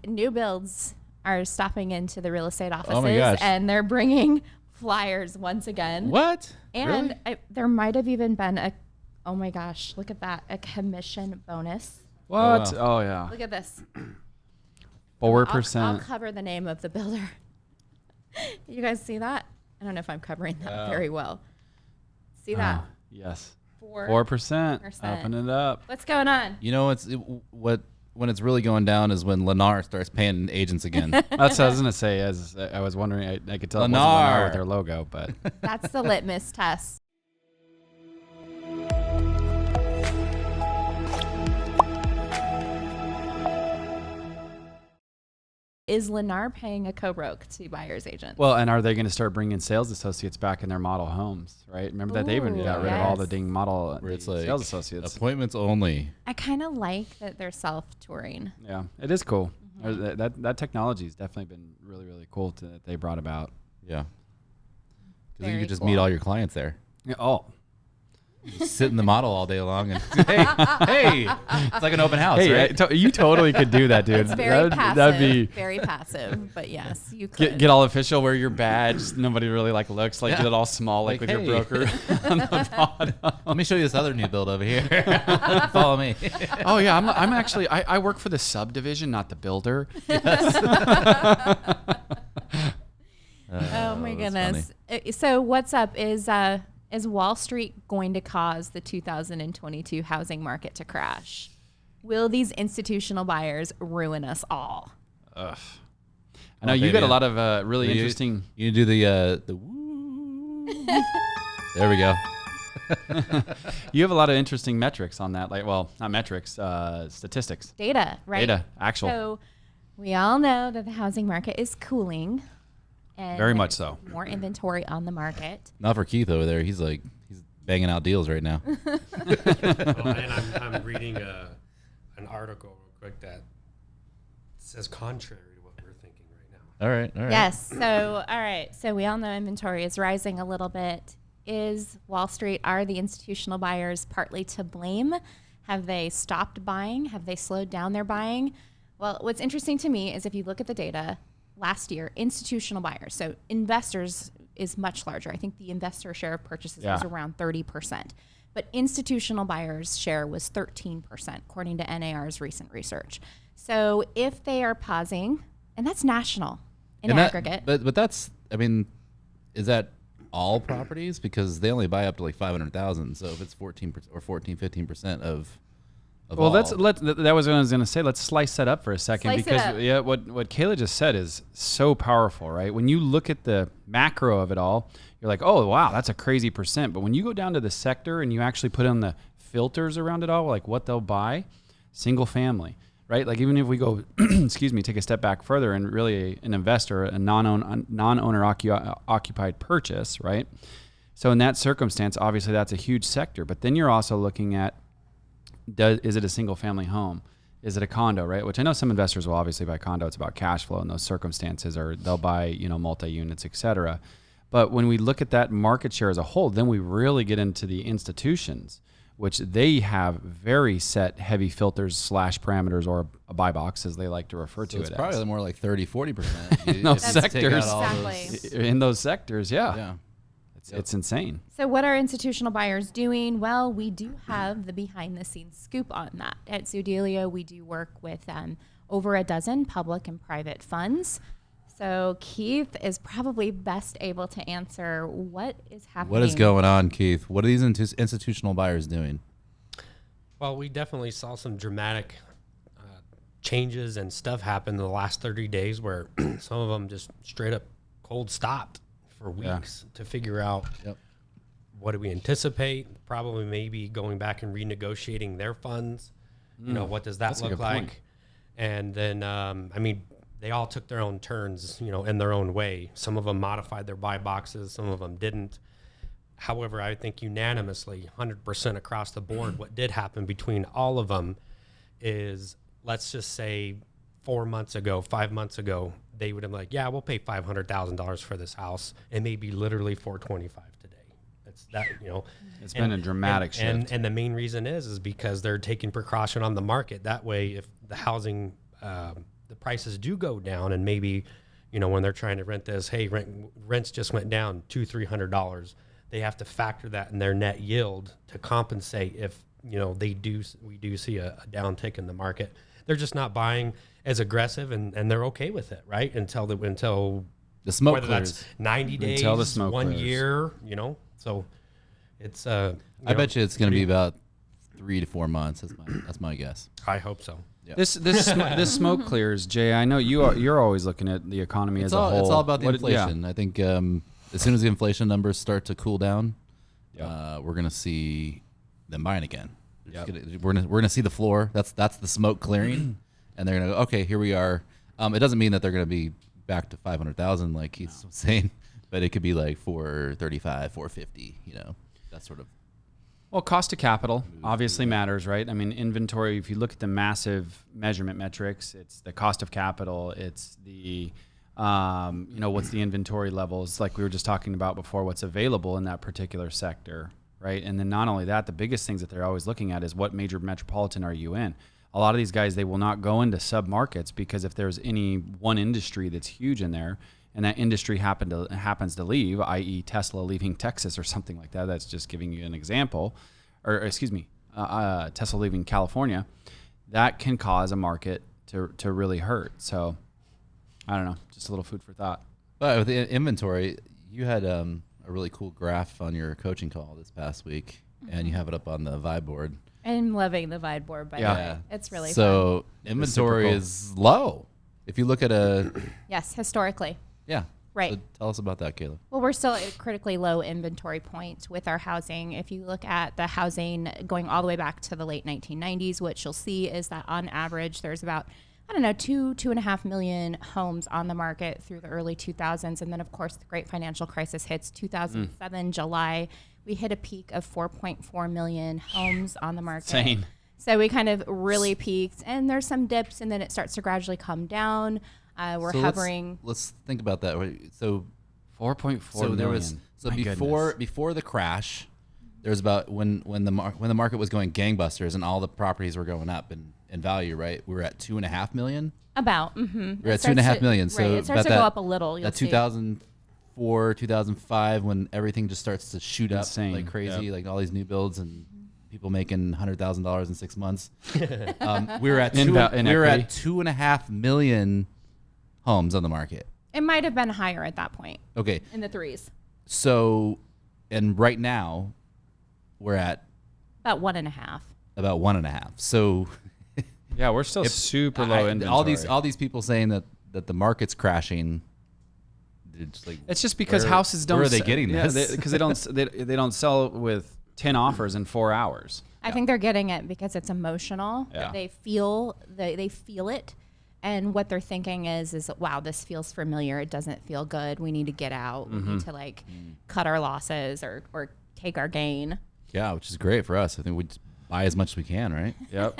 new builds are stopping into the real estate offices, Oh my gosh. and they're bringing flyers once again. What? And Really? there might have even been oh my gosh, look at that, a commission bonus. What? wow. Oh, yeah. Look at this. 4%. I'll cover the name of the builder. You guys see that? I don't know if I'm covering that very well. See that? Yes. 4%. 4%. Open it up. What's going on? You know, when it's really going down is when Lennar starts paying agents again. That's what I was going to say. As I was wondering, I could tell it wasn't Lennar. Lennar with their logo, but That's the litmus test. Is Lennar paying a co-broke to buyer's agents? well, and are they going to start bringing sales associates back in their model homes, right? Remember that they even Ooh, got rid of all the yes. ding model Where it's the like sales associates. appointments only. I kind of like that they're self-touring. Yeah, it is cool. That technology has definitely been really, really cool that they brought about. Yeah. Because you Very could just cool. meet all your clients there. Yeah, oh, Just sit in the model all day long and hey, it's like an open house, hey, right? you totally could do that, dude. It's very passive. That'd be very passive, but yes, you could. get all official. Wear your badge. Nobody really looks like Yeah. get it all small, like with Like, hey. your broker on the bottom. Let me show you this other new build over here. Follow me. Oh yeah, I'm actually I work for the subdivision, not the builder. Oh my that's goodness. So what's up? Is Wall Street going to cause the 2022 housing market to crash? Will these institutional buyers ruin us all? Ugh. I know Oh, you got a baby. lot of really You- interesting. You do the woo. There we go. You have a lot of interesting metrics on that. Like, well, not metrics, statistics, Data, right? data, actual. So we all know that the housing market is cooling. And Very much there's so. More inventory on the market. Not for Keith over there. He's banging out deals right now. And I'm reading an article real quick that says contrary to what we're thinking right now. All right. Yes. So, all right. So we all know inventory is rising a little bit. Is Wall Street, are the institutional buyers partly to blame? Have they stopped buying? Have they slowed down their buying? Well, what's interesting to me is if you look at the data last year, institutional buyers, so investors is much larger. I think the investor share of purchases was around 30%. But institutional buyers' share was 13%, according to NAR's recent research. So if they are pausing, and that's national in aggregate. But that's, I mean, is that all properties? Because they only buy up to like 500,000. So if it's 14% or 15% of Well, all. that was what I was going to say. Let's slice that up for a second Slice it because up. yeah, what Kayla just said is so powerful, right? When you look at the macro of it all, you're like, oh wow, that's a crazy percent. But when you go down to the sector and you actually put on the filters around it all, like what they'll buy, single family, right? Like even if we go, excuse me, take a step back further and really an investor, a non-owner occupied purchase, right? So in that circumstance, obviously that's a huge sector. But then you're also looking at is it a single family home? Is it a condo, right? Which I know some investors will obviously buy condo. It's about cash flow in those circumstances, or they'll buy, multi-units, et cetera. But when we look at that market share as a whole, then we really get into the institutions, which they have very set heavy filters / parameters, or a buy box as they like to refer to So it's it probably as. more like 30-40%. No If you take out sectors. all Exactly. In those sectors, yeah. Yeah. It's insane. So what are institutional buyers doing? Well, we do have the behind the scenes scoop on that. At Zoodealio, we do work with over a dozen public and private funds. So Keith is probably best able to answer what is happening. What is going on, Keith? What are these institutional buyers doing? Well, we definitely saw some dramatic changes and stuff happen in the last 30 days where some of them just straight up cold stopped for weeks to figure out what do we anticipate, probably maybe going back and renegotiating their funds. What does that That's a look good like? point. And then, they all took their own turns, in their own way. Some of them modified their buy boxes, some of them didn't. However, I think unanimously, 100% across the board, what did happen between all of them is, let's just say 4 months ago, 5 months ago, they would have been like, yeah, we'll pay $500,000 for this house. It may be literally $425 today. That's that, It's been a dramatic shift. And the main reason is because they're taking precaution on the market. That way, if the housing the prices do go down, and maybe, you know, when they're trying to rent this, hey, rents just went down $200-300, they have to factor that in their net yield to compensate if, you know, we do see a downtick in the market. They're just not buying as aggressive, and they're okay with it, right? Until the smoke whether clears. that's 90 days, Until the smoke 1 clears. year, you know. So it's I bet you it's going to be about 3 to 4 months. That's my guess. I hope so. Yep. This smoke clears, Jay. I know you're always looking at the economy as a whole. It's all about the What- inflation. I think as soon as the inflation numbers start to cool down, we're going to see them buying again. Yep. We're gonna see the floor. That's the smoke clearing, and they're gonna go, okay, here we are. It doesn't mean that they're gonna be back to 500,000 like he's saying, but it could be like 435, 450. You know, that sort of. Well, cost of capital obviously matters, right? I mean, inventory, if you look at the massive measurement metrics, it's the cost of capital, it's the, what's the inventory levels, like we were just talking about before, what's available in that particular sector, right? And then not only that, the biggest things that they're always looking at is what major metropolitan are you in? A lot of these guys, they will not go into sub-markets because if there's any one industry that's huge in there, and that industry happens to leave, i.e. Tesla leaving Texas or something like that, that's just giving you an example, or excuse me, Tesla leaving California, that can cause a market to really hurt. So I don't know, just a little food for thought. But with the inventory, you had a really cool graph on your coaching call this past week, and you have it up on the Vibe board. I'm loving the Vide board, by the way. It's really fun. So inventory is low. If you look at Yes, historically. yeah. Right. So tell us about that, Caleb. Well, we're still at a critically low inventory point with our housing. If you look at the housing going all the way back to the late 1990s, what you'll see is that on average, there's about, 2.5 million homes on the market through the early 2000s. And then, of course, the great financial crisis hits 2007, July. We hit a peak of 4.4 million homes on the market. Insane. So we kind of really peaked, and there's some dips, and then it starts to gradually come down. We're So hovering. Let's think about that. So 4.4 so there was million. before the crash, there was about when the market was going gangbusters and all the properties were going up in value, right? We were at 2.5 million. About. Mm-hmm. We're at 2.5 million. So right, it starts to go up a little. You'll That see. 2004, 2005, when everything just starts to shoot Insane. up like crazy, Yep. like all these new builds and people making $100,000 in 6 months. We were at In we were equity. at 2.5 million homes on the market. It might have been higher at that point, Okay, in the threes. so and right now we're at About 1.5. about 1.5. So Yeah, we're still super low inventory. all these people saying that the market's crashing. It's just because where- houses don't. where are they getting this? Because they don't. They don't sell with 10 offers in 4 hours. I think they're getting it because it's emotional. Yeah. They feel it, and what they're thinking is wow, this feels familiar. It doesn't feel good. We need to get out. We need to cut our losses or take our gain. Yeah, which is great for us. I think we just buy as much as we can, right? Yep.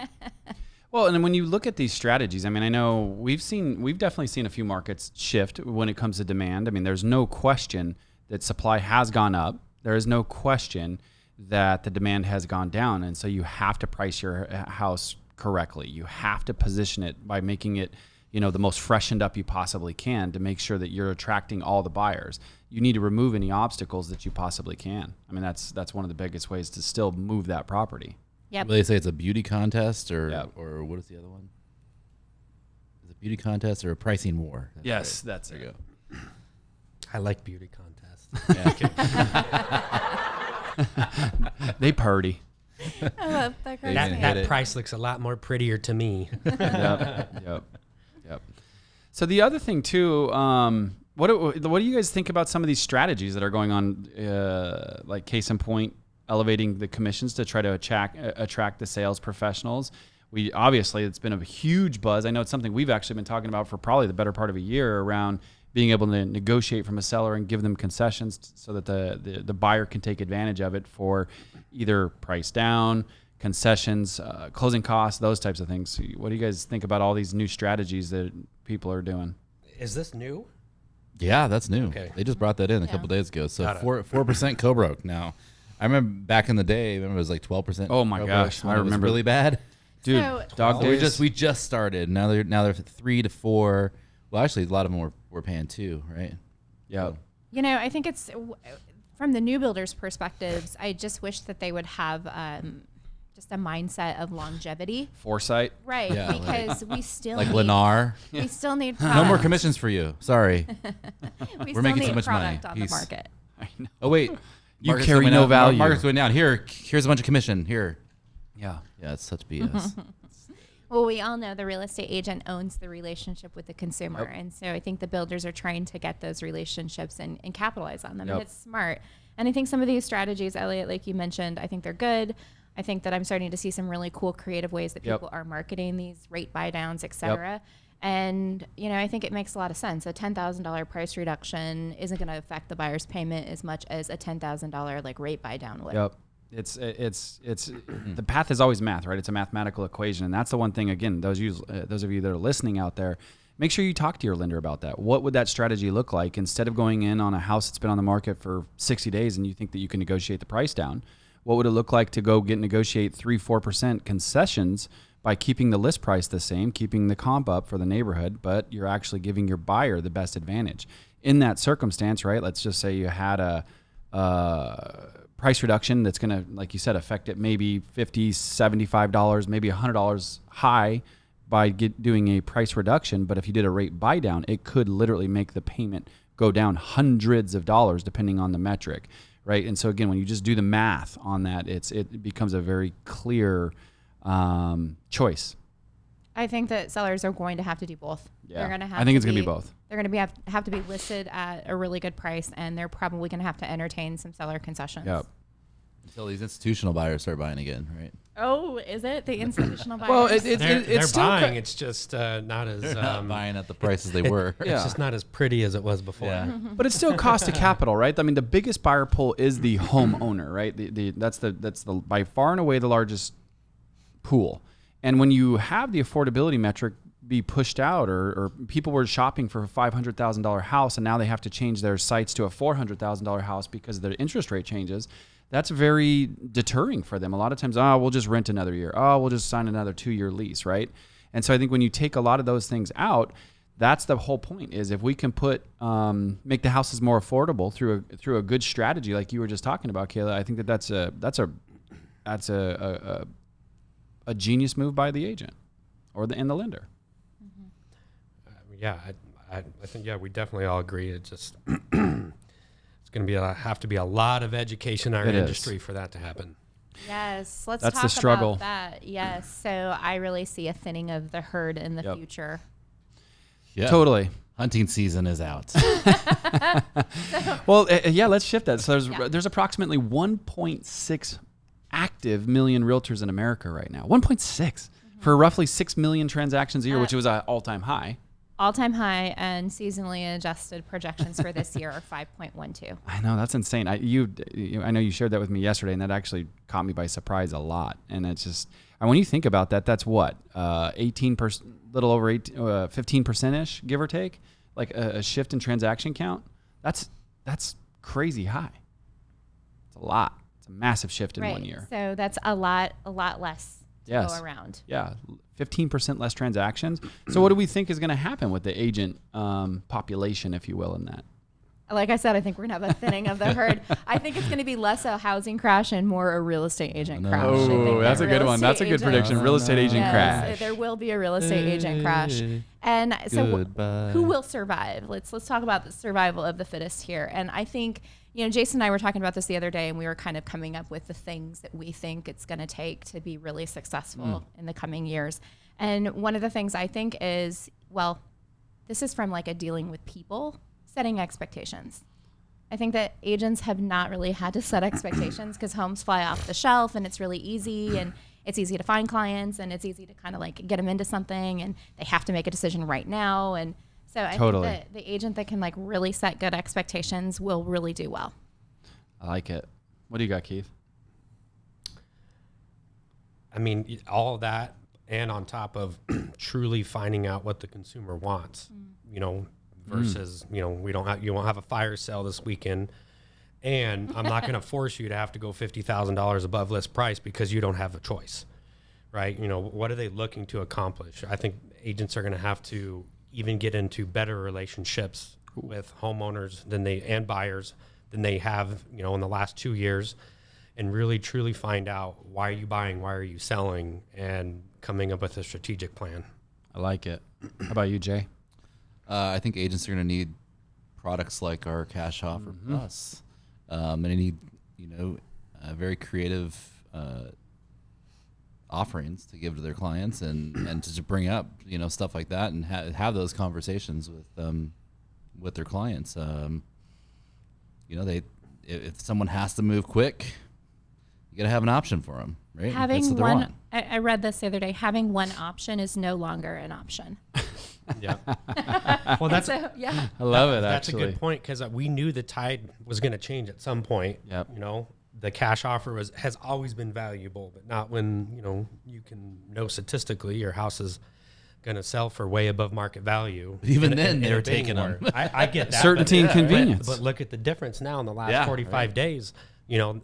Well, and then when you look at these strategies, I mean, I know we've definitely seen a few markets shift when it comes to demand. I mean, there's no question that supply has gone up. There is no question that the demand has gone down. And so you have to price your house correctly. You have to position it by making it, the most freshened up you possibly can to make sure that you're attracting all the buyers. You need to remove any obstacles that you possibly can. I mean, that's one of the biggest ways to still move that property. Yep. Will they say it's a beauty contest or what is the other one? Is it a beauty contest or a pricing war? That's Yes, right. that's There it. you go. I like beauty contests. They party. I love that. Yeah, that hit that it. price looks a lot more prettier to me. Yep. So the other thing too, what do you guys think about some of these strategies that are going on? Like case in point, elevating the commissions to try to attract the sales professionals. We obviously it's been a huge buzz. I know it's something we've actually been talking about for probably the better part of a year around being able to negotiate from a seller and give them concessions so that the buyer can take advantage of it for either price down, concessions, closing costs, those types of things. What do you guys think about all these new strategies that people are doing? Is this new? Yeah, that's new. Okay. They just brought that in a couple days ago. So Got it. 4% co-broke now. I remember back in the day, it was like 12%. Oh my co-broke gosh, when I it was remember. really bad. Dude, So- dog We days. just started. Now they're 3 to 4. Well, actually, a lot of them were paying 2, right? yeah. You know, I think it's from the new builders' perspectives. I just wish that they would have just a mindset of longevity, Foresight. right? Yeah, because we still Like need, Lennar. we still need No product. more commissions for you. Sorry. We We're still making need so much product money. on the market. I know. Oh wait, You market's carry going no down. value. Market's going down. Here's a bunch of commission. Here. Yeah. Yeah, it's such BS. Well, we all know the real estate agent owns the relationship with the consumer. Yep. And so I think the builders are trying to get those relationships and capitalize on them. Yep. And it's smart. And I think some of these strategies, Elliot, like you mentioned, I think they're good. I think that I'm starting to see some really cool creative ways that Yep. people are marketing these rate buy downs, et cetera. And, you know, I think it makes a lot of sense. A $10,000 price reduction isn't going to affect the buyer's payment as much as a $10,000 like rate buy down would. Yep. It's the path is always math, right? It's a mathematical equation, and that's the one thing. Again, those of you that are listening out there, make sure you talk to your lender about that. What would that strategy look like instead of going in on a house that's been on the market for 60 days and you think that you can negotiate the price down? What would it look like to go negotiate 3-4% concessions by keeping the list price the same, keeping the comp up for the neighborhood, but you're actually giving your buyer the best advantage in that circumstance, right? Let's just say you had a price reduction that's going to, like you said, affect it maybe $50, $75, maybe $100 high by doing a price reduction. But if you did a rate buy down, it could literally make the payment go down hundreds of dollars depending on the metric, right? And so again, when you just do the math on that, it becomes a very clear choice. I think that sellers are going to have to do both. Yeah. They're going to have I think to it's going to be both. They're going to have to be listed at a really good price, and they're probably going to have to entertain some seller concessions. Yep. Until these institutional buyers start buying again, right? Oh, is it the institutional buyers? Well, They're still buying. It's just not as They're not buying at the prices they were. Yeah. it's just not as pretty as it was before. Yeah. But it's still cost of capital, right? I mean, the biggest buyer pool is the homeowner, right? That's the by far and away the largest pool. And when you have the affordability metric be pushed out, or people were shopping for a $500,000 house and now they have to change their sights to a $400,000 house because of their interest rate changes, that's very deterring for them. A lot of times, we'll just rent another year. We'll just sign another 2-year lease, right? And so I think when you take a lot of those things out, that's the whole point, is if we can make the houses more affordable through a good strategy like you were just talking about, Kayla, I think that's a genius move by the agent and the lender. Yeah, I think we definitely all agree. It just it's going to have to be a lot of education in our industry for that to happen. Yes, let's That's talk the struggle. about that. Yes, so I really see a thinning of the herd in the Yep. future. Yeah. Totally. Hunting season is out. Well, let's shift that. So Yeah. there's approximately 1.6 active million realtors in America right now. 1.6 for roughly 6 million transactions a year, which was an all-time high. All-time high, and seasonally adjusted projections for this year are 5.12. I know, that's insane. I know you shared that with me yesterday, and that actually caught me by surprise a lot. And it's just, and when you think about that, that's what 18%, little over 15%ish, give or take, like a shift in transaction count. That's crazy high. It's a lot. It's a massive shift in Right. 1 year. So that's a lot less to Yes. go around. Yeah, 15% less transactions. So what do we think is going to happen with the agent population, if you will, in that? Like I said, I think we're going to have a thinning of the herd. I think it's going to be less a housing crash and more a real estate agent crash. I think Oh, that's that a good real one. That's a estate good agent- prediction. Real estate agent Yes, crash. there will be a real estate agent crash. And so Goodbye. who will survive? Let's talk about the survival of the fittest here. And I think, Jason and I were talking about this the other day, and we were kind of coming up with the things that we think it's going to take to be really successful in the coming years. And one of the things I think is, well, this is from like a dealing with people, setting expectations. I think that agents have not really had to set expectations because homes fly off the shelf and it's really easy, and it's easy to find clients, and it's easy to kind of like get them into something, and they have to make a decision right now. And so I think that the agent that can like really set good expectations will really do well. I like it. What do you got, Keith? I mean, all of that, and on top of truly finding out what the consumer wants, versus, you won't have a fire sale this weekend, and I'm not going to force you to have to go $50,000 above list price because you don't have a choice, right? You know, what are they looking to accomplish? I think agents are going to have to even get into better relationships with homeowners and buyers than they have, you know, in the last 2 years, and really truly find out, why are you buying, why are you selling, and coming up with a strategic plan. I like it. How about you, Jay? I think agents are going to need products like our Cash Offer Plus, and they need, you know, very creative offerings to give to their clients, and to just bring up, you know, stuff like that, and have those conversations with their clients. You know, if someone has to move quick, you got to have an option for them, right? Having one, I read this the other day, having one option is no longer an option. Yeah. Well, that's So, yeah. I love it, that's actually. a good point, because we knew the tide was going to change at some point. Yep. You know, the cash offer has always been valuable, but not when, you know, you can know statistically your house is going to sell for way above market value. But even in then, they a were bidding taking war. them. I get that. Certainty and convenience. But look at the difference now in the last Yeah, 45 days. You know,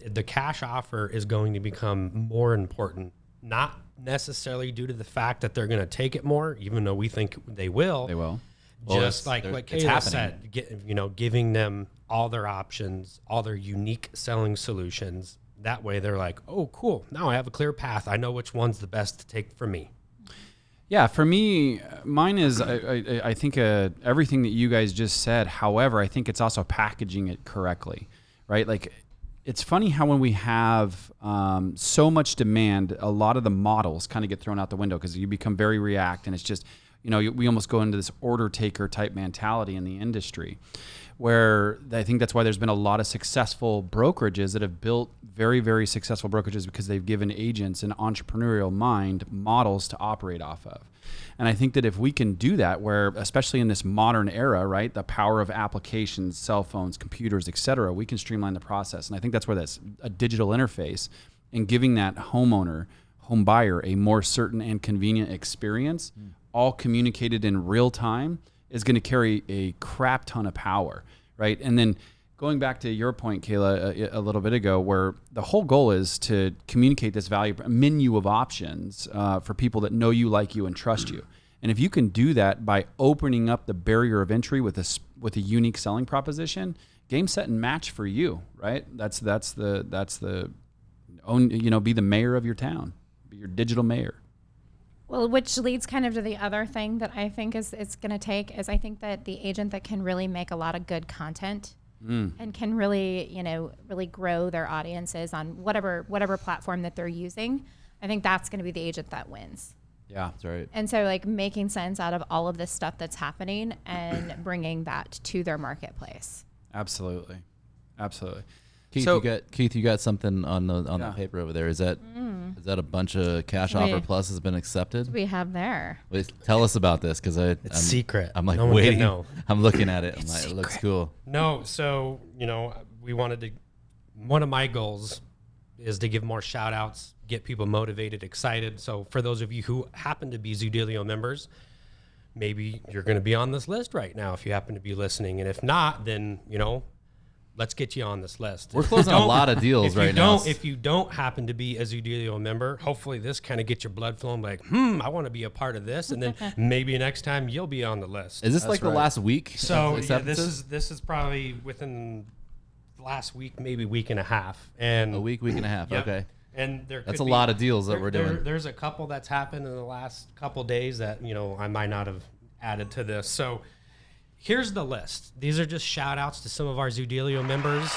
the cash offer is going to become more important, not necessarily due to the fact that they're going to take it more, even though we think they will. They will. Well, Just like what it's Kayla happening. said, giving them all their options, all their unique selling solutions. That way they're like, oh, cool. Now I have a clear path. I know which one's the best to take for me. Yeah, for me, mine is, I think everything that you guys just said. However, I think it's also packaging it correctly, right? Like, it's funny how when we have so much demand, a lot of the models kind of get thrown out the window, because you become very react, and it's just, you know, we almost go into this order taker type mentality in the industry, where I think that's why there's been a lot of successful brokerages that have built very, very successful brokerages, because they've given agents an entrepreneurial mind, models to operate off of. And I think that if we can do that, where, especially in this modern era, right, the power of applications, cell phones, computers, et cetera, we can streamline the process. And I think that's where that's a digital interface, and giving that homeowner, home buyer, a more certain and convenient experience, all communicated in real time, is going to carry a crap ton of power, right? And then going back to your point, Kayla, a little bit ago, where the whole goal is to communicate this value menu of options for people that know you, like you, and trust you. And if you can do that by opening up the barrier of entry with a unique selling proposition, game, set, and match for you, right? That's the own, you know, be the mayor of your town, be your digital mayor. Well, which leads kind of to the other thing that I think it's going to take is, I think that the agent that can really make a lot of good content and can really, you know, really grow their audiences on whatever platform that they're using, I think that's going to be the agent that wins. Yeah, That's right. And so, like, making sense out of all of this stuff that's happening and bringing that to their marketplace. absolutely. Keith, So- you got something on Yeah. that paper over there. Is that a bunch of Cash Offer Plus has been accepted? We have there. Wait, tell us about this, because I'm secret. I'm like No one can waiting. know. I'm looking at it. I'm like, it looks cool. No, so, you know, one of my goals is to give more shout outs, get people motivated, excited. So for those of you who happen to be Zoodealio members, maybe you're going to be on this list right now if you happen to be listening. And if not, then, you know, let's get you on this list. We're closing a lot of deals right now. If you don't happen to be a Zoodealio member, hopefully this kind of gets your blood flowing, like, I want to be a part of this. And then maybe next time you'll be on the list. Is this like the last week? So of yeah, acceptances? this is probably within the last week, maybe week and a half. And a week and a half. Yep. Okay. And That's a lot of deals that we're doing. There's a couple that's happened in the last couple days that, you know, I might not have added to this. So here's the list. These are just shout outs to some of our Zoodealio members.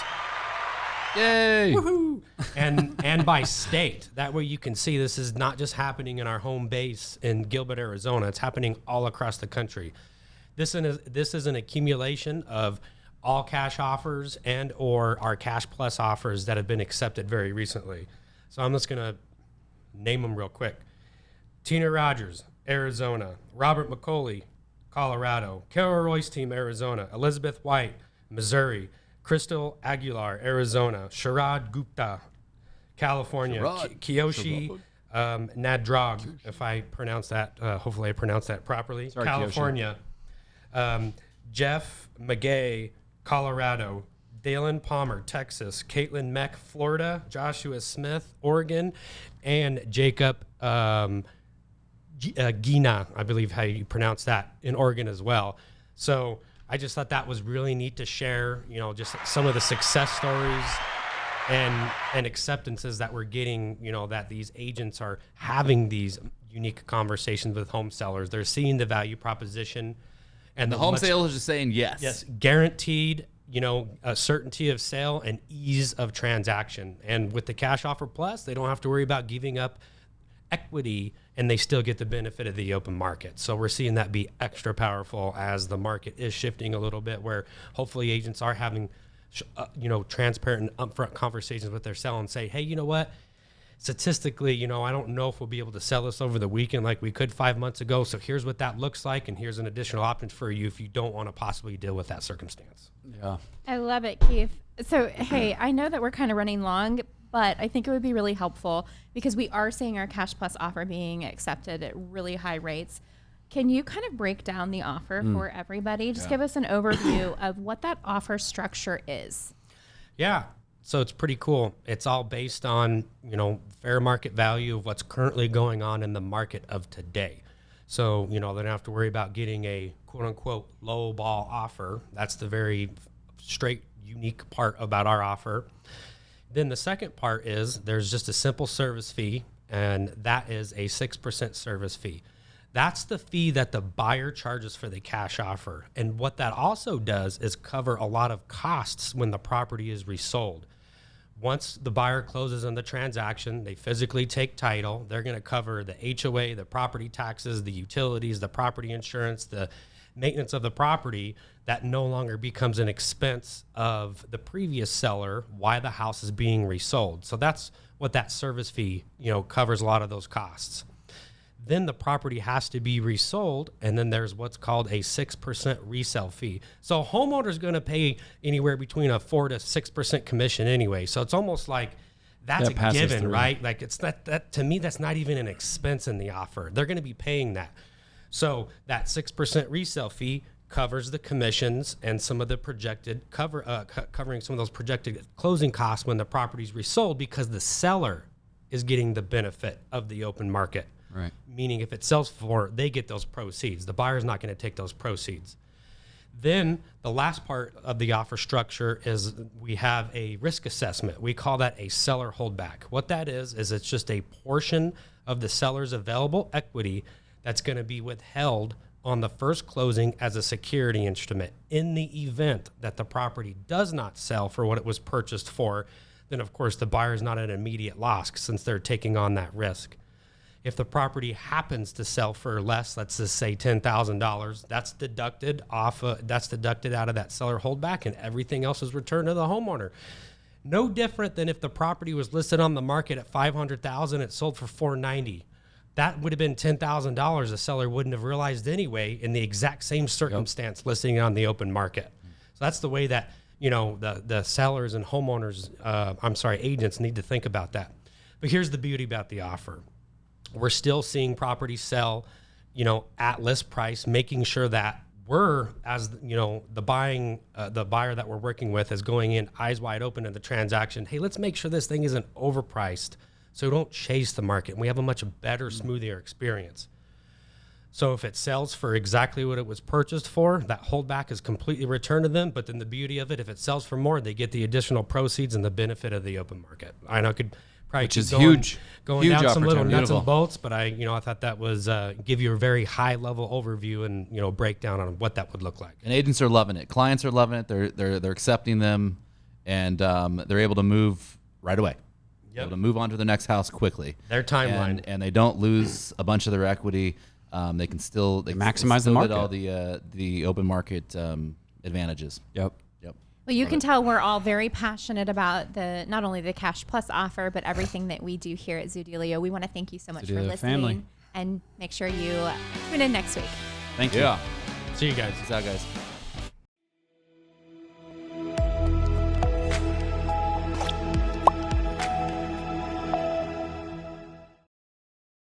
Yay! Woohoo! And by state. That way you can see this is not just happening in our home base in Gilbert, Arizona. It's happening all across the country. This is an accumulation of all cash offers and or our Cash Plus offers that have been accepted very recently. So I'm just going to name them real quick. Tina Rogers, Arizona. Robert McCauley, Colorado. Carol Royce Team, Arizona. Elizabeth White, Missouri. Crystal Aguilar, Arizona. Sharad Gupta, California. Kiyoshi Nadrag, if I pronounce that, hopefully I pronounced that properly. Sorry, California. Jeff McGay, Colorado. Dalen Palmer, Texas, Caitlin Meck, Florida, Joshua Smith, Oregon, and Jacob Gina, I believe how you pronounce that, in Oregon as well. So I just thought that was really neat to share, you know, just some of the success stories and acceptances that we're getting, you know, that these agents are having these unique conversations with home sellers. They're seeing the value proposition. And The home sale is just saying yes. Yes, guaranteed, you know, a certainty of sale and ease of transaction. And with the Cash Offer Plus, they don't have to worry about giving up equity, and they still get the benefit of the open market. So we're seeing that be extra powerful as the market is shifting a little bit, where hopefully agents are having, you know, transparent and upfront conversations with their seller and say, hey, you know what? Statistically, you know, I don't know if we'll be able to sell this over the weekend like we could 5 months ago. So here's what that looks like, and here's an additional option for you if you don't want to possibly deal with that circumstance. Yeah. I love it, Keith. So, hey, I know that we're kind of running long, but I think it would be really helpful because we are seeing our Cash Plus offer being accepted at really high rates. Can you kind of break down the offer for everybody? Just give us an overview of what that offer structure is. Yeah. So it's pretty cool. It's all based on, you know, fair market value of what's currently going on in the market of today. So, you know, they don't have to worry about getting a quote unquote low ball offer. That's the very straight, unique part about our offer. Then the second part is there's just a simple service fee, and that is a 6% service fee. That's the fee that the buyer charges for the cash offer. And what that also does is cover a lot of costs when the property is resold. Once the buyer closes on the transaction, they physically take title. They're going to cover the HOA, the property taxes, the utilities, the property insurance, the maintenance of the property. That no longer becomes an expense of the previous seller while the house is being resold. So that's what that service fee, you know, covers a lot of those costs. Then the property has to be resold, and then there's what's called a 6% resale fee. So a homeowner is going to pay anywhere between a 4 to 6% commission anyway. So it's almost like that's That a given, through. right? Like it's not that, to me, that's not even an expense in the offer. They're going to be paying that. So that 6% resale fee covers the commissions and some of the projected covering some of those projected closing costs when the property's resold, because the seller is getting the benefit of the open market. Right. Meaning if it sells for, they get those proceeds. The buyer's not going to take those proceeds. Then the last part of the offer structure is we have a risk assessment. We call that a seller holdback. What that is it's just a portion of the seller's available equity that's going to be withheld on the first closing as a security instrument. In the event that the property does not sell for what it was purchased for, then of course the buyer is not at an immediate loss since they're taking on that risk. If the property happens to sell for less, let's just say $10,000, that's deducted out of that seller holdback, and everything else is returned to the homeowner. No different than if the property was listed on the market at $500,000, it sold for $490,000. That would have been $10,000 the seller wouldn't have realized anyway in the exact same circumstance listing it on the open market. So that's the way that, you know, the sellers and homeowners, agents need to think about that. But here's the beauty about the offer. We're still seeing properties sell, you know, at list price, making sure that we're, as you know, the buyer that we're working with is going in eyes wide open to the transaction. Hey, let's make sure this thing isn't overpriced, so don't chase the market. And we have a much better, smoother experience. So if it sells for exactly what it was purchased for, that holdback is completely returned to them. But then the beauty of it, if it sells for more, they get the additional proceeds and the benefit of the open market. I know I could probably Which keep is going huge down some little opportunity. nuts Beautiful. and bolts, but I thought that was give you a very high level overview and, you know, breakdown on what that would look like. And agents are loving it. Clients are loving it. They're accepting them, and they're able to move right away. Able to move on to the next house quickly. Their timeline. and they don't lose a bunch of their equity. They can still maximize the still market. get all the open market advantages. Yep. Well, you can tell we're all very passionate about not only the Cash Plus offer, but everything that we do here at Zoodealio. We want to thank you so much for Zoodealio listening, family. and make sure you tune in next week. Thank you. Yeah. See you guys. Peace out, guys.